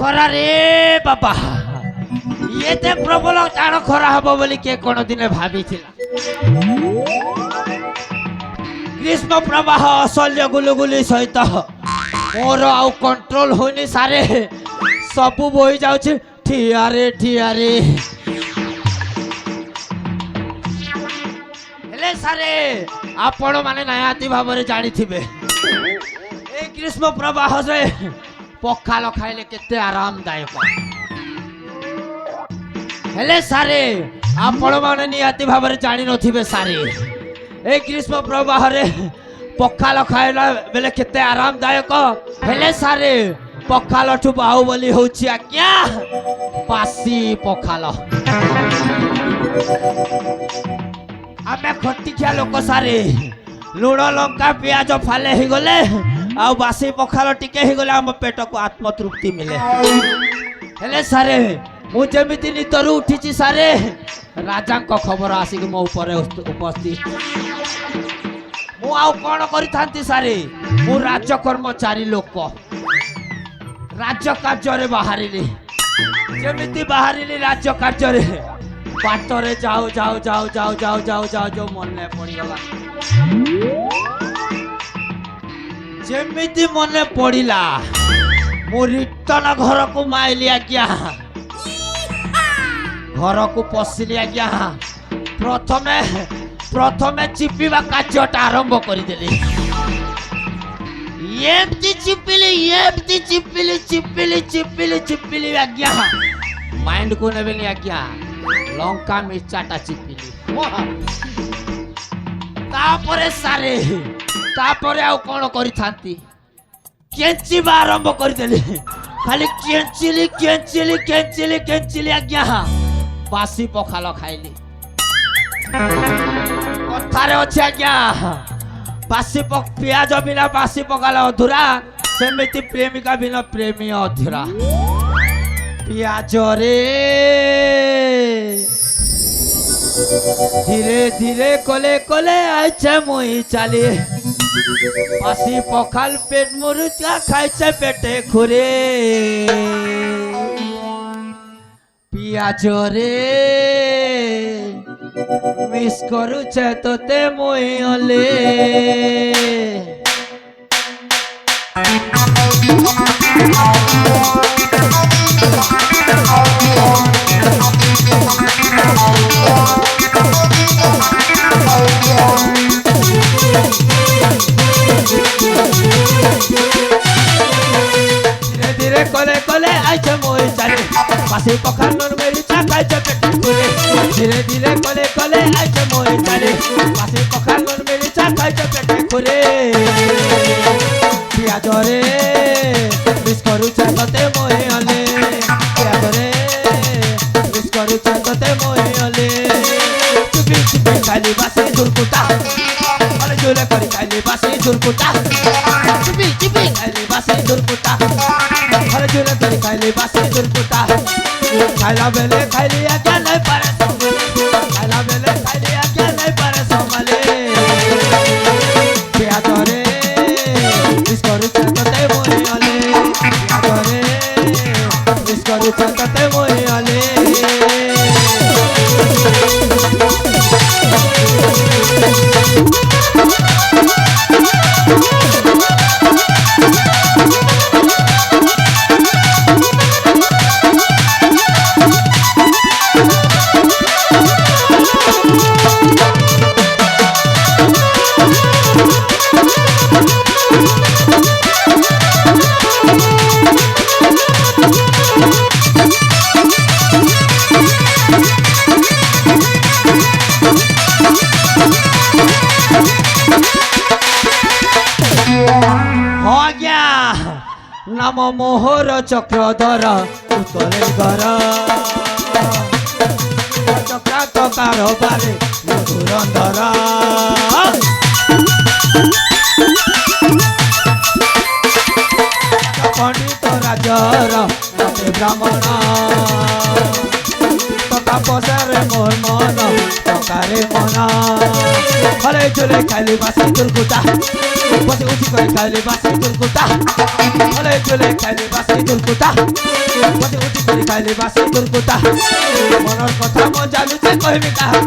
খরা রে বাবা এতে প্রবল টাণ খরা হব বলি কে কোনদিনে ভাবিছিলা গ্রীষ্ম প্রবাহ অসহ্য গুলুগুলি সহিত মোর আউ কন্ট্রোল হইনি সারে সবু বই যাଉଛି ঠিয়ারে হেলে সারে আপন মানে নায়াতি ভাବରେ জানিথিবে এই গ্রীষ্ম প্রবাহরে পখাল খাইলে কেতে আরামদায়ক হেলে সারে আপন মানে নিয়াতি ভাବରେ জানি নথিবে সারে এই গ্রীষ্ম প্রবাহরে পখাল খাইলা বেলে কেতে আরামদায়ক হেলে সারে পখাল ঠু বাহুবলী হଉଛି আজ্ঞା বাসি পখাল ଆମେ ଖଟିଖିଆ ଲୋକ ସାରେ ଲୁଣ ଲଙ୍କା ପିଆଜ ଫାଲେ ହେଇଗଲେ ଆଉ ବାସି ପଖାଳ ଟିକେ ହେଇଗଲେ ଆମ ପେଟକୁ ଆତ୍ମତୃପ୍ତି ମିଳେ ହେଲେ ସାରେ ମୁଁ ଯେମିତି ନିଦରୁ ଉଠିଛି ସାରେ ରାଜାଙ୍କ ଖବର ଆସିକି ମୋ ଉପରେ ଉପସ୍ଥିତ ମୁଁ ଆଉ କ'ଣ କରିଥାନ୍ତି ସାରେ ମୁଁ ରାଜକର୍ମଚାରୀ ଲୋକ ରାଜକାର୍ଯ୍ୟରେ ବାହାରିଲି ଯେମିତି ବାହାରିଲି ରାଜକାର୍ଯ୍ୟରେ ବାଟରେ ଯାଉ ଯୋଉ ମନେ ପଡ଼ିଗଲା ଯେମିତି ମନେ ପଡ଼ିଲା ମୁଁ ରିଟର୍ନ ଘରକୁ ମାଇଲି ଆଜ୍ଞା ଘରକୁ ପଶିଲି ଆଜ୍ଞା ପ୍ରଥମେ ଚିପିବା କାର୍ଯ୍ୟଟା ଆରମ୍ଭ କରିଦେଲି ଏମିତି ଚିପିଲି ଆଜ୍ଞା ମାଇଣ୍ଡକୁ ନେବେନି ଆଜ୍ଞା ଲଙ୍କା ମିର୍ଚାଟା ଚିପିଲି ତାପରେ ଆଉ କ'ଣ କରିଥାନ୍ତି କେଞ୍ଚିବା ଆରମ୍ଭ କରିଦେଲି ଖାଲି କେଞ୍ଚିଲି ଆଜ୍ଞା ବାସି ପଖାଳ ଖାଇଲି କଥାରେ ଅଛି ଆଜ୍ଞା ପିଆଜ ବିନା ବାସି ପଖାଳ ଅଧୁରା ସେମିତି ପ୍ରେମିକା ବିନା ପ୍ରେମୀ ଅଧୁରା ପିଆଜରେ ধীরে ধীরে কলে আইছে মই চালি বাসি পখাল পেট মুরুচা খাইছে পেটে খুরে পিয়াজরে মিস করুছে তোতে মই অলে ধীরে কলে আইছে মই চালে বাসি পখাল মেরি চা খাইছে পেটে খুলে ধীরে কলে আইছে মই চালে বাসি পখাল মেরি চা খাইছে পেটে খুলে পিয়াজরে মিস করুছে তোতে মই অলে পিয়াজরে মিস করুছে তোতে মই অলে চুপি খাইলি বাসি দুর্কুটা আরে জোরে করি খাইলি বাসি দুর্কুটা চুপি খাইলি বাসি দুর্কুটা আরে জোরে করি খাইলি বাসি দুর্কুটা খাইলা বেলে খাইলি আজ্ঞা নাই পারে খাইলা বেলে খাইলি আজ্ঞা নাই পারে সমালে পিয়াজরে মিস করুছে তোতে মই অলে পিয়াজরে মিস করুছে তোতে মই অলে নাম মোহর চক্রধর উত্তরে ঘর চক্রান্ত কারবারে মধুরন্ধর পণ্ডিত রাজর মতে ব্রাহ্মণ তথা পশারে মোর মন টকারে মন ফলে চলে খাইলে বাসি তোর কোটা বসে উঠি করে খাইলে বাসি তোর কোটা চলে চলে খাইলে বাসি তোর কোটা বসে উঠি করে খাইলে বাসি তোর কোটা মনের কথা মন জানুছে কইবি কাহা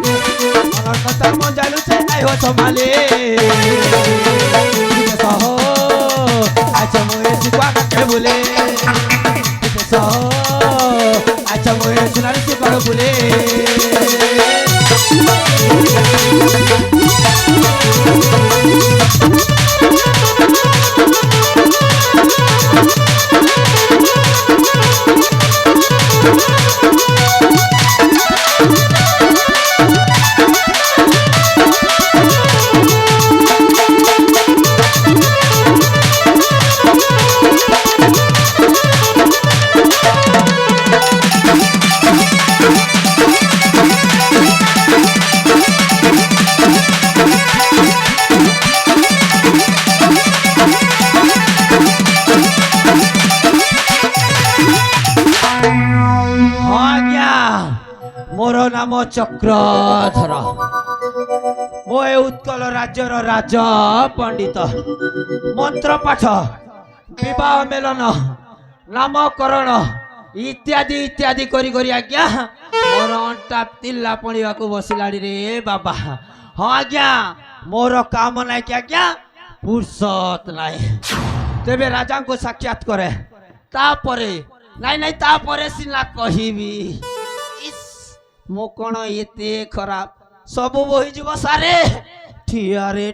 মনের কথা মন জানুছে নাই হো সমালে সহ আচ্ছা মোয়ে শিখা কাকে বলে সহ আচ্ছা মোয়ে সোনার শিখা বলে मोर नाम चक्रधर मो उत्कल राज्यर राज पंडित मंत्र पाठ विवाह मेलन नामकरण इत्यादि इत्यादि करी करी आज्ञा मोर अंटा तिल्ला पड़िया को बसिलाड़ी रे बाबा हाँ आज्ञा मोर काम नाई कि आज्ञा फुर्सत नाई तेबे राजा को साक्षात करे तापरे नाई नाई तापरे सिना कहिबी मो कौन एते खराब सब बोही जीव सारे ठिया रे